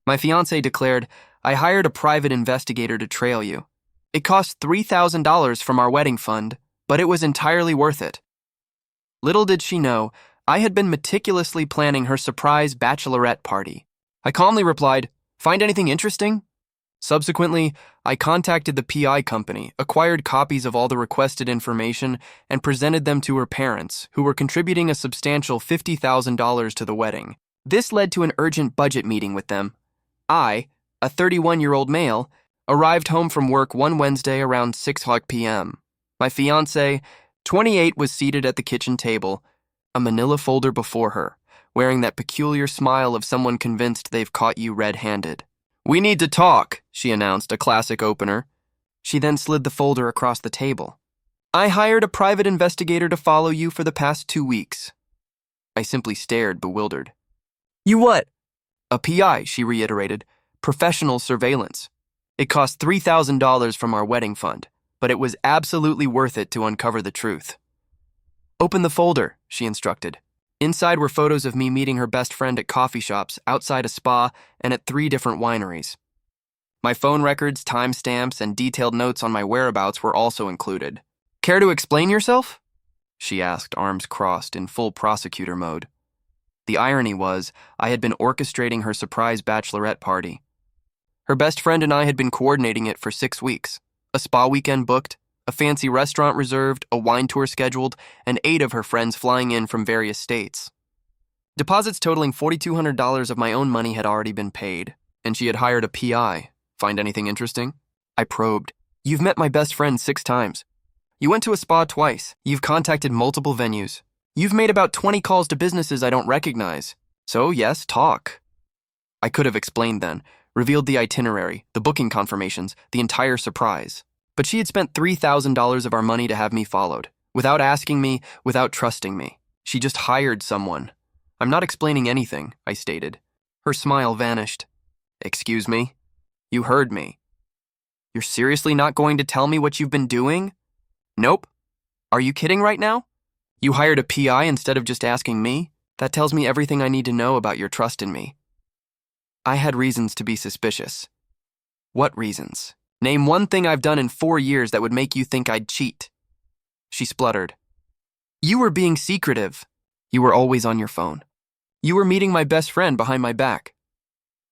My fiancé declared, "I hired a private investigator to trail you. It cost $3,000 from our wedding fund, but it was entirely worth it." Little did she know, I had been meticulously planning her surprise bachelorette party. I calmly replied, "Find anything interesting?" Subsequently, I contacted the PI company, acquired copies of all the requested information, and presented them to her parents, who were contributing a substantial $50,000 to the wedding. This led to an urgent budget meeting with them. I, a 31-year-old male, arrived home from work one Wednesday around 6 p.m. My fiancé, 28, was seated at the kitchen table, a manila folder before her, wearing that peculiar smile of someone convinced they've caught you red-handed. "We need to talk," she announced, a classic opener. She then slid the folder across the table. "I hired a private investigator to follow you for the past 2 weeks." I simply stared, bewildered. "You what?" "A PI," she reiterated. "Professional surveillance. It cost $3,000 from our wedding fund, but it was absolutely worth it to uncover the truth." "Open the folder," she instructed. Inside were photos of me meeting her best friend at coffee shops, outside a spa, and at 3 different wineries. My phone records, timestamps, and detailed notes on my whereabouts were also included. "Care to explain yourself?" she asked, arms crossed, in full prosecutor mode. The irony was, I had been orchestrating her surprise bachelorette party. Her best friend and I had been coordinating it for 6 weeks. A spa weekend booked, a fancy restaurant reserved, a wine tour scheduled, and 8 of her friends flying in from various states. Deposits totaling $4,200 of my own money had already been paid, and she had hired a PI. Find anything interesting? I probed. "You've met my best friend 6 times. You went to a spa twice. You've contacted multiple venues. You've made about 20 calls to businesses I don't recognize. So yes, talk." I could have explained then, revealed the itinerary, the booking confirmations, the entire surprise. But she had spent $3,000 of our money to have me followed, without asking me, without trusting me. She just hired someone. "I'm not explaining anything," I stated. Her smile vanished. "Excuse me? You heard me. You're seriously not going to tell me what you've been doing?" "Nope. Are you kidding right now? You hired a PI instead of just asking me? That tells me everything I need to know about your trust in me." I had reasons to be suspicious. "What reasons? Name one thing I've done in 4 years that would make you think I'd cheat." She spluttered. "You were being secretive. You were always on your phone. You were meeting my best friend behind my back.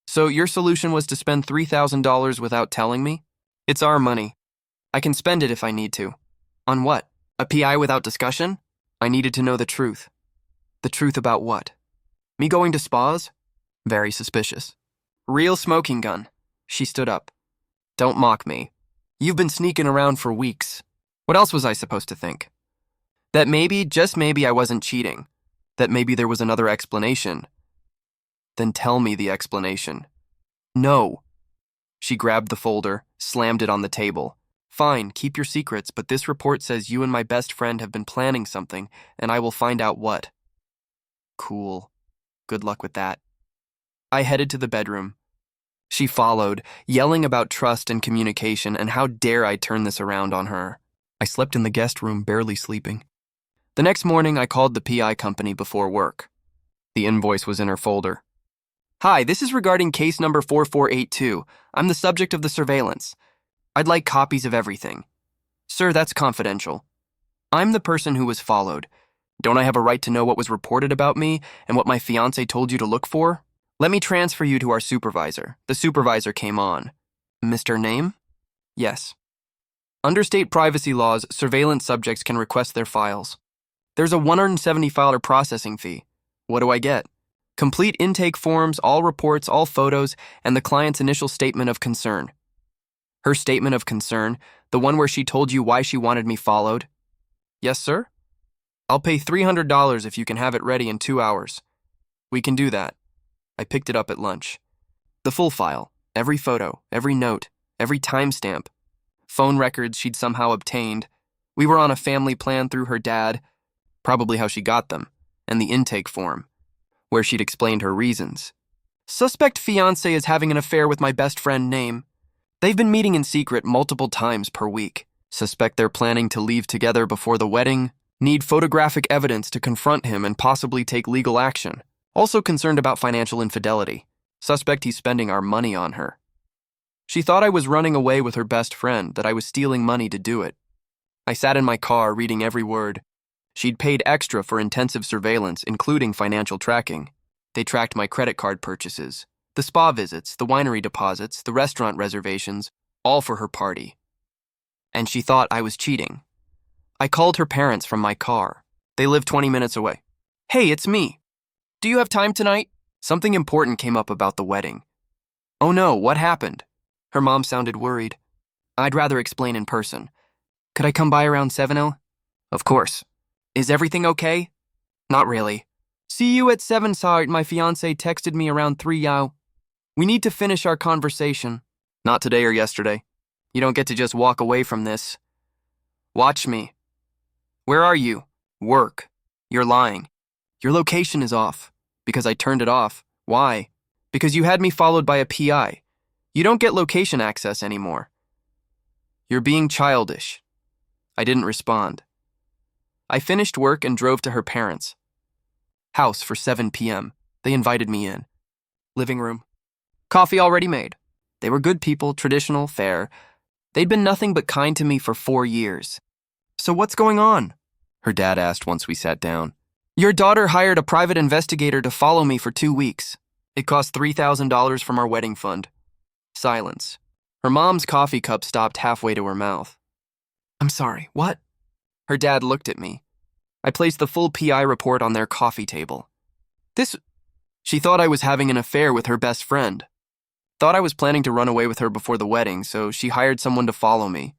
So your solution was to spend $3,000 without telling me? It's our money. I can spend it if I need to. On what? A PI without discussion? I needed to know the truth." "The truth about what? Me going to spas?" Very suspicious. "Real smoking gun." She stood up. "Don't mock me. You've been sneaking around for weeks. What else was I supposed to think? That maybe, just maybe, I wasn't cheating. That maybe there was another explanation. Then tell me the explanation." "No." She grabbed the folder, slammed it on the table. "Fine, keep your secrets, but this report says you and my best friend have been planning something, and I will find out what." "Cool. Good luck with that." I headed to the bedroom. She followed, yelling about trust and communication, and how dare I turn this around on her. I slept in the guest room, barely sleeping. The next morning, I called the PI company before work. The invoice was in her folder. "Hi, this is regarding case number 4482. I'm the subject of the surveillance. I'd like copies of everything." "Sir, that's confidential. I'm the person who was followed. Don't I have a right to know what was reported about me and what my fiancé told you to look for? Let me transfer you to our supervisor." The supervisor came on. "Mr. Name?" "Yes." "Under state privacy laws, surveillance subjects can request their files. There's a $170 processing fee. What do I get? Complete intake forms, all reports, all photos, and the client's initial statement of concern." "Her statement of concern? The one where she told you why she wanted me followed?" "Yes, sir." "I'll pay $300 if you can have it ready in 2 hours." "We can do that." I picked it up at lunch. The full file, every photo, every note, every timestamp. Phone records she'd somehow obtained. We were on a family plan through her dad, probably how she got them, and the intake form, where she'd explained her reasons. "Suspect fiancé is having an affair with my best friend Name. They've been meeting in secret multiple times per week. Suspect they're planning to leave together before the wedding. Need photographic evidence to confront him and possibly take legal action. Also concerned about financial infidelity. Suspect he's spending our money on her. She thought I was running away with her best friend, that I was stealing money to do it. I sat in my car reading every word. She'd paid extra for intensive surveillance, including financial tracking. They tracked my credit card purchases, the spa visits, the winery deposits, the restaurant reservations, all for her party. And she thought I was cheating. I called her parents from my car. They live 20 minutes away. Hey, it's me. Do you have time tonight? Something important came up about the wedding. Oh no, what happened? Her mom sounded worried. I'd rather explain in person. Could I come by around 7:00? Of course. Is everything okay? Not really. See you at 7, Sorry, my fiancé texted me around 3 yow. We need to finish our conversation. Not today or yesterday. You don't get to just walk away from this. Watch me. Where are you? Work. You're lying. Your location is off. Because I turned it off. Why? Because you had me followed by a PI. You don't get location access anymore. You're being childish. I didn't respond. I finished work and drove to her parents' house for 7 p.m. They invited me in. Living room. Coffee already made. They were good people, traditional, fair. They'd been nothing but kind to me for 4 years. So what's going on? Her dad asked once we sat down. Your daughter hired a private investigator to follow me for 2 weeks. It cost $3,000 from our wedding fund. Silence. Her mom's coffee cup stopped halfway to her mouth. I'm sorry, what? Her dad looked at me. I placed the full PI report on their coffee table. She thought I was having an affair with her best friend. Thought I was planning to run away with her before the wedding, so she hired someone to follow me.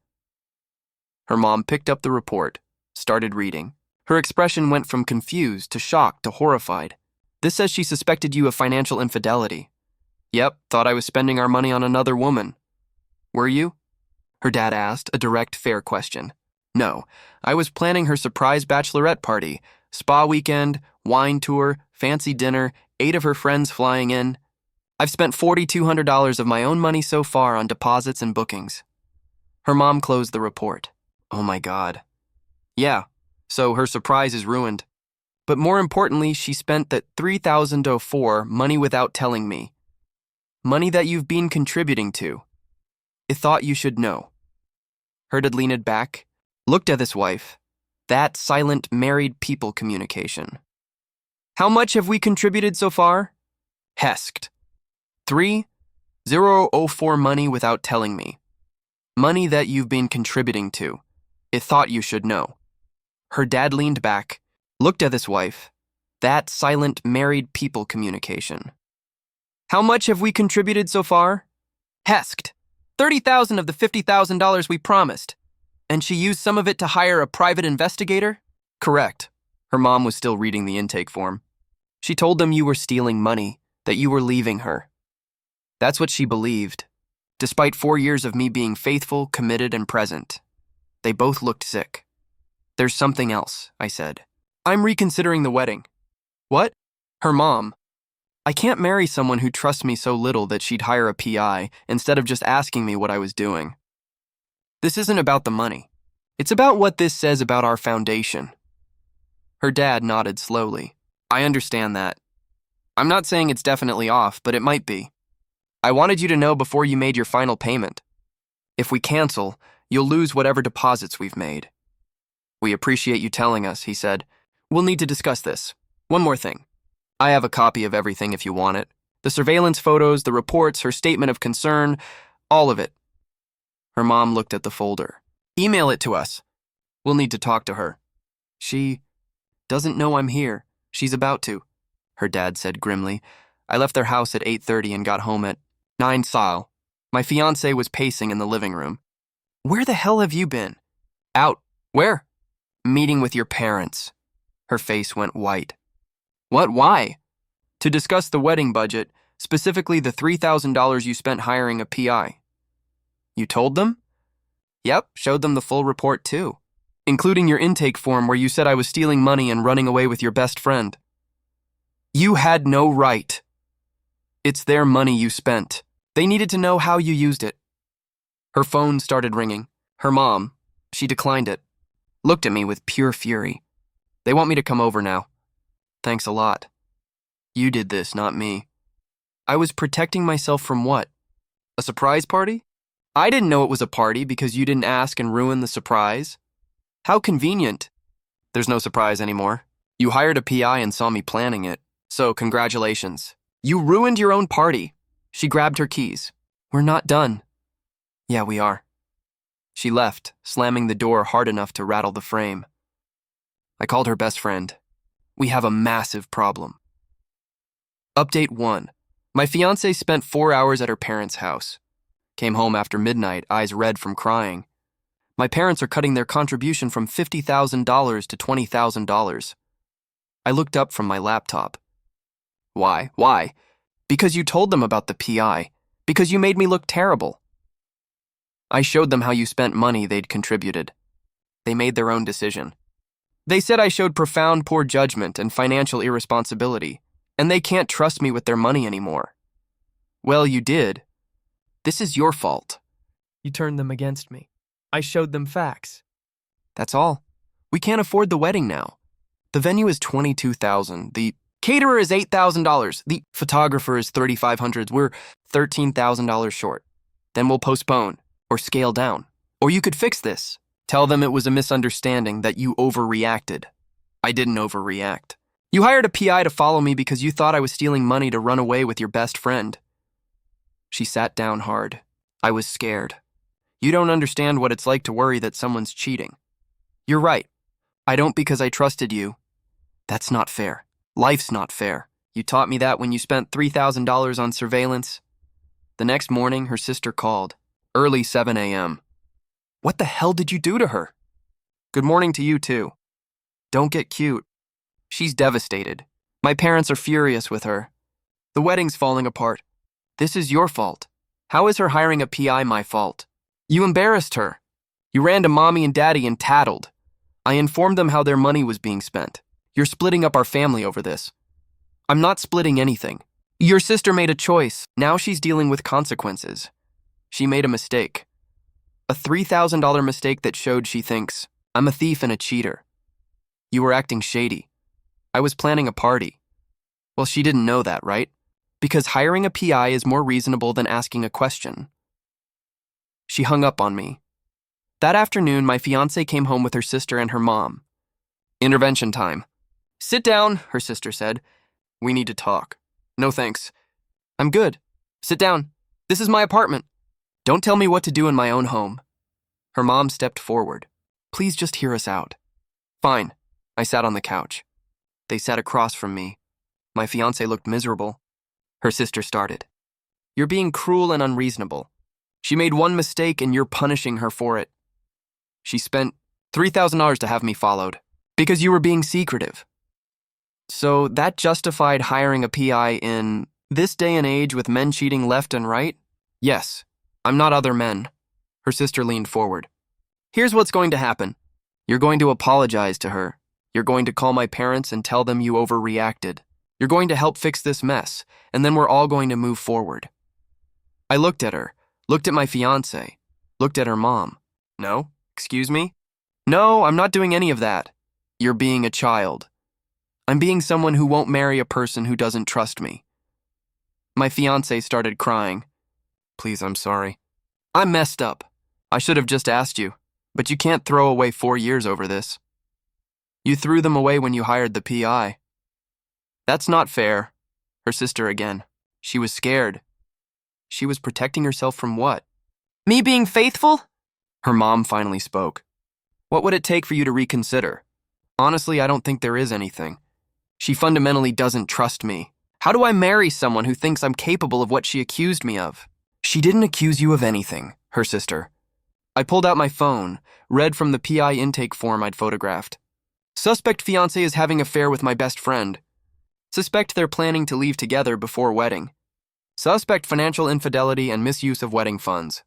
Her mom picked up the report, started reading. Her expression went from confused to shocked to horrified. This says she suspected you of financial infidelity. Yep, thought I was spending our money on another woman. Were you? Her dad asked, a direct, fair question. No, I was planning her surprise bachelorette party, spa weekend, wine tour, fancy dinner, 8 of her friends flying in. I've spent $4,200 of my own money so far on deposits and bookings. Her mom closed the report. Oh my God. Yeah, so her surprise is ruined. But more importantly, she spent that $3,004 money without telling me. Money that you've been contributing to. I thought you should know. Herded leaned back, looked at his wife. That silent married people communication. How much have we contributed so far? Hesked. 3,004 money without telling me. Money that you've been contributing to. I thought you should know. Her dad leaned back, looked at his wife. That silent married people communication. How much have we contributed so far? Hesked. 30,000 of the $50,000 we promised. And she used some of it to hire a private investigator? Correct. Her mom was still reading the intake form. She told them you were stealing money, that you were leaving her. That's what she believed, despite 4 years of me being faithful, committed, and present. They both looked sick. There's something else, I said. I'm reconsidering the wedding. What? Her mom. I can't marry someone who trusts me so little that she'd hire a PI instead of just asking me what I was doing. This isn't about the money. It's about what this says about our foundation. Her dad nodded slowly. I understand that. I'm not saying it's definitely off, but it might be. I wanted you to know before you made your final payment. If we cancel, you'll lose whatever deposits we've made. We appreciate you telling us, he said. We'll need to discuss this. One more thing. I have a copy of everything if you want it. The surveillance photos, the reports, her statement of concern, all of it. Her mom looked at the folder. Email it to us. We'll need to talk to her. She doesn't know I'm here. She's about to, her dad said grimly. I left their house at 8:30 and got home at 9 Sile. My fiancé was pacing in the living room. Where the hell have you been? Out. Where? Meeting with your parents. Her face went white. What? Why? To discuss the wedding budget, specifically the $3,000 you spent hiring a PI. You told them? Yep, showed them the full report too, including your intake form where you said I was stealing money and running away with your best friend. You had no right. It's their money you spent. They needed to know how you used it. Her phone started ringing. Her mom, she declined it, looked at me with pure fury. They want me to come over now. Thanks a lot. You did this, not me. I was protecting myself from what? A surprise party? I didn't know it was a party because you didn't ask and ruin the surprise. How convenient. There's no surprise anymore. You hired a PI and saw me planning it, so congratulations. You ruined your own party. She grabbed her keys. We're not done. Yeah, we are. She left, slamming the door hard enough to rattle the frame. I called her best friend. We have a massive problem. Update 1. My fiancée spent 4 hours at her parents' house. Came home after midnight, eyes red from crying. My parents are cutting their contribution from $50,000 to $20,000. I looked up from my laptop. Why? Why? Because you told them about the PI. Because you made me look terrible. I showed them how you spent money they'd contributed. They made their own decision. They said I showed profound poor judgment and financial irresponsibility, and they can't trust me with their money anymore. Well, you did. This is your fault. You turned them against me. I showed them facts. That's all. We can't afford the wedding now. The venue is $22,000. The caterer is $8,000. The photographer is $3,500. We're $13,000 short. Then we'll postpone or scale down. Or you could fix this. Tell them it was a misunderstanding, that you overreacted. I didn't overreact. You hired a PI to follow me because you thought I was stealing money to run away with your best friend. She sat down hard. I was scared. You don't understand what it's like to worry that someone's cheating. You're right. I don't because I trusted you. That's not fair. Life's not fair. You taught me that when you spent $3,000 on surveillance. The next morning, her sister called. Early 7 a.m. What the hell did you do to her? Good morning to you, too. Don't get cute. She's devastated. My parents are furious with her. The wedding's falling apart. This is your fault. How is her hiring a PI my fault? You embarrassed her. You ran to mommy and daddy and tattled. I informed them how their money was being spent. You're splitting up our family over this. I'm not splitting anything. Your sister made a choice. Now she's dealing with consequences. She made a mistake. A $3,000 mistake that showed she thinks I'm a thief and a cheater. You were acting shady. I was planning a party. Well, she didn't know that, right? Because hiring a PI is more reasonable than asking a question. She hung up on me. That afternoon, my fiancé came home with her sister and her mom. Intervention time. Sit down, her sister said. We need to talk. No thanks. I'm good. Sit down. This is my apartment. Don't tell me what to do in my own home. Her mom stepped forward. Please just hear us out. Fine. I sat on the couch. They sat across from me. My fiancé looked miserable. Her sister started. You're being cruel and unreasonable. She made one mistake and you're punishing her for it. She spent $3,000 to have me followed because you were being secretive. So that justified hiring a PI in this day and age with men cheating left and right? Yes, I'm not other men. Her sister leaned forward. Here's what's going to happen. You're going to apologize to her. You're going to call my parents and tell them you overreacted. You're going to help fix this mess, and then we're all going to move forward. I looked at her, looked at my fiancé, looked at her mom. No? Excuse me? No, I'm not doing any of that. You're being a child. I'm being someone who won't marry a person who doesn't trust me. My fiancé started crying. Please, I'm sorry. I messed up. I should have just asked you, but you can't throw away 4 years over this. You threw them away when you hired the PI. That's not fair. Her sister again. She was scared. She was protecting herself from what? Me being faithful? Her mom finally spoke. What would it take for you to reconsider? Honestly, I don't think there is anything. She fundamentally doesn't trust me. How do I marry someone who thinks I'm capable of what she accused me of? She didn't accuse you of anything, her sister. I pulled out my phone, read from the PI intake form I'd photographed. Suspect fiancé is having affair with my best friend. Suspect they're planning to leave together before wedding. Suspect financial infidelity and misuse of wedding funds.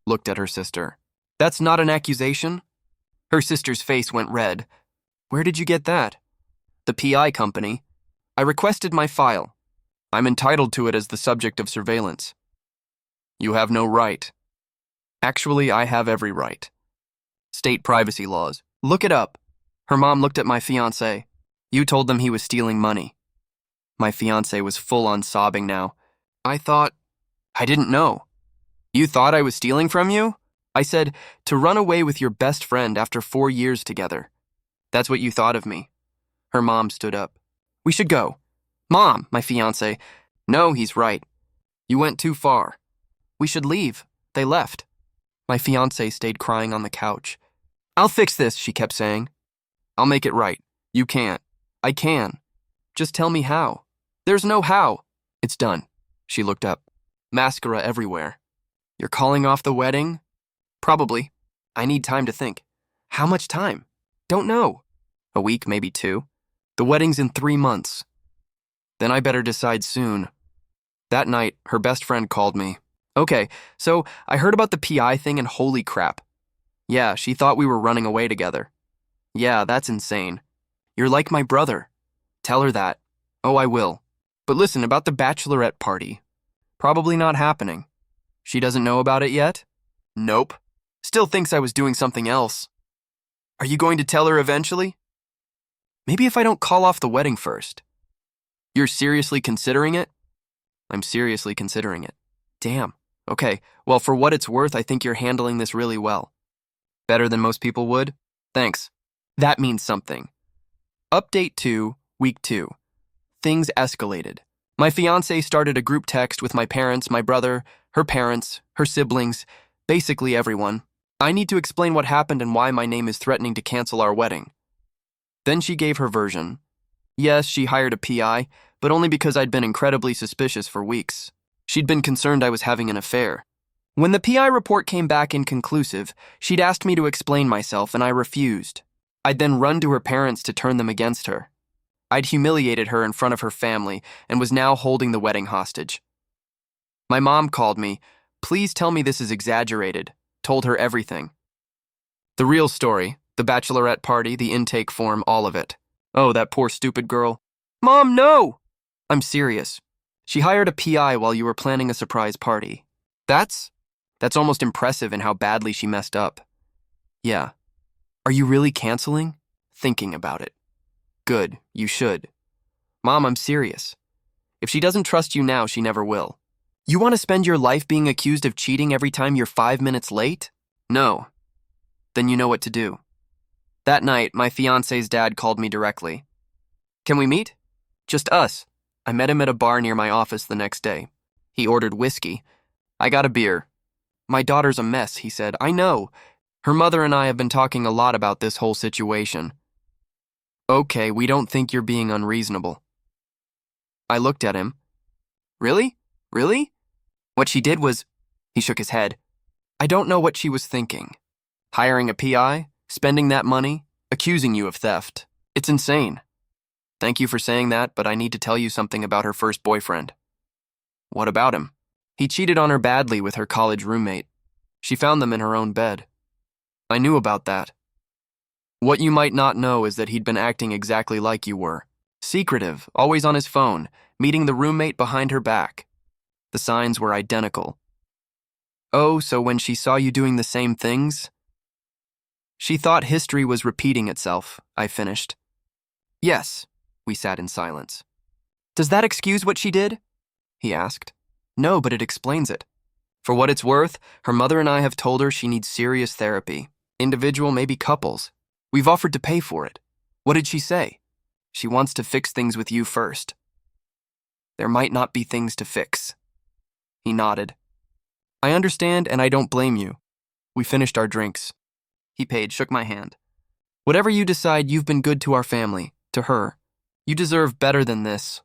Looked at her sister. That's not an accusation? Her sister's face went red. Where did you get that? The PI company. I requested my file. I'm entitled to it as the subject of surveillance. You have no right. Actually, I have every right. State privacy laws. Look it up. Her mom looked at my fiancé. You told them he was stealing money. My fiancé was full on sobbing now. I didn't know. You thought I was stealing from you? I said, to run away with your best friend after 4 years together. That's what you thought of me. Her mom stood up. We should go. Mom, my fiancé. No, he's right. You went too far. We should leave. They left. My fiancé stayed crying on the couch. I'll fix this, she kept saying. I'll make it right. You can't. I can. Just tell me how. There's no how. It's done. She looked up. Mascara everywhere. You're calling off the wedding? Probably. I need time to think. How much time? Don't know. A week, maybe 2. The wedding's in 3 months. Then I better decide soon. That night, her best friend called me. Okay, so I heard about the PI thing and holy crap. Yeah, she thought we were running away together. Yeah, that's insane. You're like my brother. Tell her that. Oh, I will. But listen, about the bachelorette party. Probably not happening. She doesn't know about it yet? Nope. Still thinks I was doing something else. Are you going to tell her eventually? Maybe if I don't call off the wedding first. You're seriously considering it? I'm seriously considering it. Damn. Okay, well, for what it's worth, I think you're handling this really well. Better than most people would? Thanks. That means something. Update 2, week 2. Things escalated. My fiancé started a group text with my parents, my brother, her parents, her siblings, basically everyone. I need to explain what happened and why my name is threatening to cancel our wedding. Then she gave her version. Yes, she hired a PI, but only because I'd been incredibly suspicious for weeks. She'd been concerned I was having an affair. When the PI report came back inconclusive, she'd asked me to explain myself, and I refused. I'd then run to her parents to turn them against her. I'd humiliated her in front of her family and was now holding the wedding hostage. My mom called me. Please tell me this is exaggerated. Told her everything. The real story, the bachelorette party, the intake form, all of it. Oh, that poor stupid girl. Mom, no! I'm serious. She hired a PI while you were planning a surprise party. That's almost impressive in how badly she messed up. Yeah. Are you really canceling? Thinking about it. Good, you should. Mom, I'm serious. If she doesn't trust you now, she never will. You want to spend your life being accused of cheating every time you're 5 minutes late? No. Then you know what to do. That night, my fiancé's dad called me directly. Can we meet? Just us. I met him at a bar near my office the next day. He ordered whiskey. I got a beer. My daughter's a mess, he said. I know. Her mother and I have been talking a lot about this whole situation. Okay, we don't think you're being unreasonable. I looked at him. Really? Really? What she did was... He shook his head. I don't know what she was thinking. Hiring a PI? Spending that money? Accusing you of theft? It's insane. Thank you for saying that, but I need to tell you something about her first boyfriend. What about him? He cheated on her badly with her college roommate. She found them in her own bed. I knew about that. What you might not know is that he'd been acting exactly like you were. Secretive, always on his phone, meeting the roommate behind her back. The signs were identical. Oh, so when she saw you doing the same things? She thought history was repeating itself, I finished. Yes, we sat in silence. Does that excuse what she did? He asked. No, but it explains it. For what it's worth, her mother and I have told her she needs serious therapy. Individual, maybe couples. We've offered to pay for it. What did she say? She wants to fix things with you first. There might not be things to fix. He nodded. I understand, and I don't blame you. We finished our drinks. He paid, shook my hand. Whatever you decide, you've been good to our family, to her. You deserve better than this.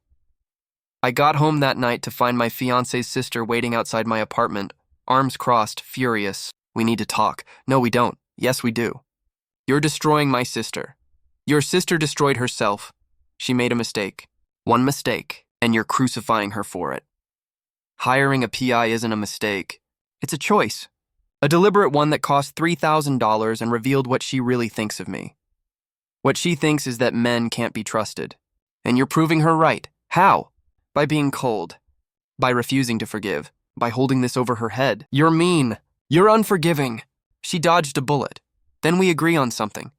I got home that night to find my fiancé's sister waiting outside my apartment, arms crossed, furious. We need to talk. No, we don't. Yes, we do. You're destroying my sister. Your sister destroyed herself. She made a mistake. One mistake, and you're crucifying her for it. Hiring a PI isn't a mistake. It's a choice. A deliberate one that cost $3,000 and revealed what she really thinks of me. What she thinks is that men can't be trusted. And you're proving her right. How? By being cold. By refusing to forgive. By holding this over her head. You're mean. You're unforgiving. She dodged a bullet. Then we agree on something.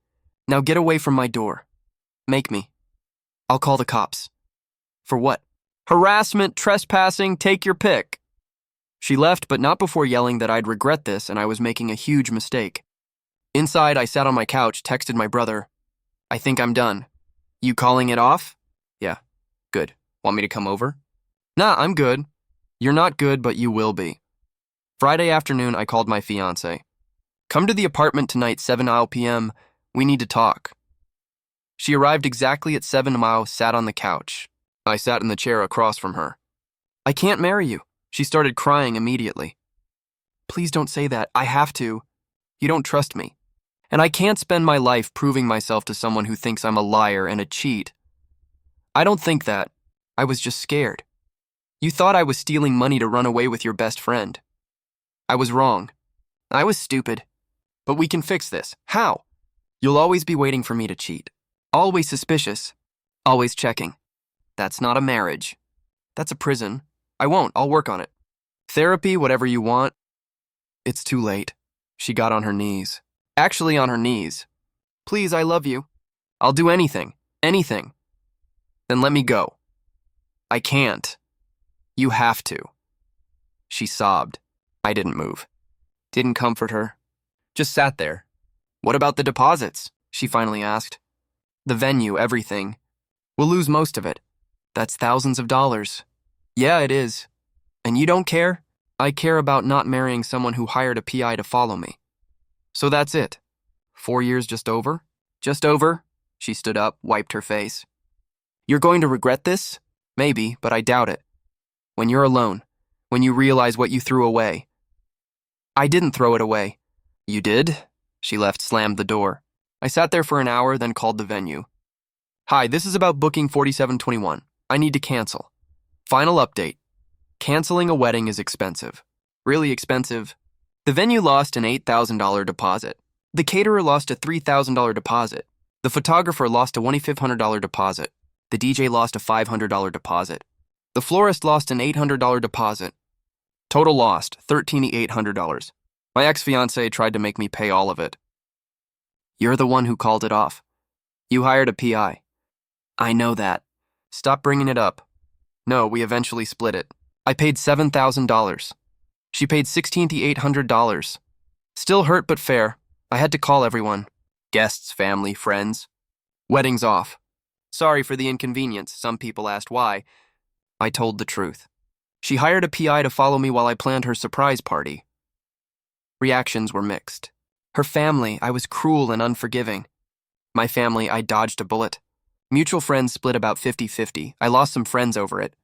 Now get away from my door. Make me. I'll call the cops. For what? Harassment, trespassing, take your pick. She left, but not before yelling that I'd regret this and I was making a huge mistake. Inside, I sat on my couch, texted my brother. I think I'm done. You calling it off? Yeah. Good. Want me to come over? Nah, I'm good. You're not good, but you will be. Friday afternoon, I called my fiancée. Come to the apartment tonight, 7 p.m. We need to talk. She arrived exactly at 7 sat on the couch. I sat in the chair across from her. I can't marry you. She started crying immediately. Please don't say that. I have to. You don't trust me. And I can't spend my life proving myself to someone who thinks I'm a liar and a cheat. I don't think that. I was just scared. You thought I was stealing money to run away with your best friend. I was wrong. I was stupid. But we can fix this. How? You'll always be waiting for me to cheat. Always suspicious. Always checking. That's not a marriage. That's a prison. I won't. I'll work on it. Therapy, whatever you want. It's too late. She got on her knees. Actually on her knees. Please, I love you. I'll do anything. Anything. Then let me go. I can't. You have to. She sobbed. I didn't move. Didn't comfort her. Just sat there. What about the deposits? She finally asked. The venue, everything. We'll lose most of it. That's thousands of dollars. Yeah, it is. And you don't care? I care about not marrying someone who hired a PI to follow me. So that's it. 4 years just over? Just over? She stood up, wiped her face. You're going to regret this? Maybe, but I doubt it. When you're alone, when you realize what you threw away. I didn't throw it away. You did? She left, slammed the door. I sat there for an hour, then called the venue. Hi, this is about booking 4721. I need to cancel. Final update. Canceling a wedding is expensive. Really expensive. The venue lost an $8,000 deposit. The caterer lost a $3,000 deposit. The photographer lost a $2,500 deposit. The DJ lost a $500 deposit. The florist lost an $800 deposit. Total lost, $13,800. My ex-fiancé tried to make me pay all of it. You're the one who called it off. You hired a PI. I know that. Stop bringing it up. No, we eventually split it. I paid $7,000. She paid $16,800. Still hurt but fair. I had to call everyone. Guests, family, friends. Wedding's off. Sorry for the inconvenience. Some people asked why. I told the truth. She hired a PI to follow me while I planned her surprise party. Reactions were mixed. Her family, I was cruel and unforgiving. My family, I dodged a bullet. Mutual friends split about 50-50. I lost some friends over it.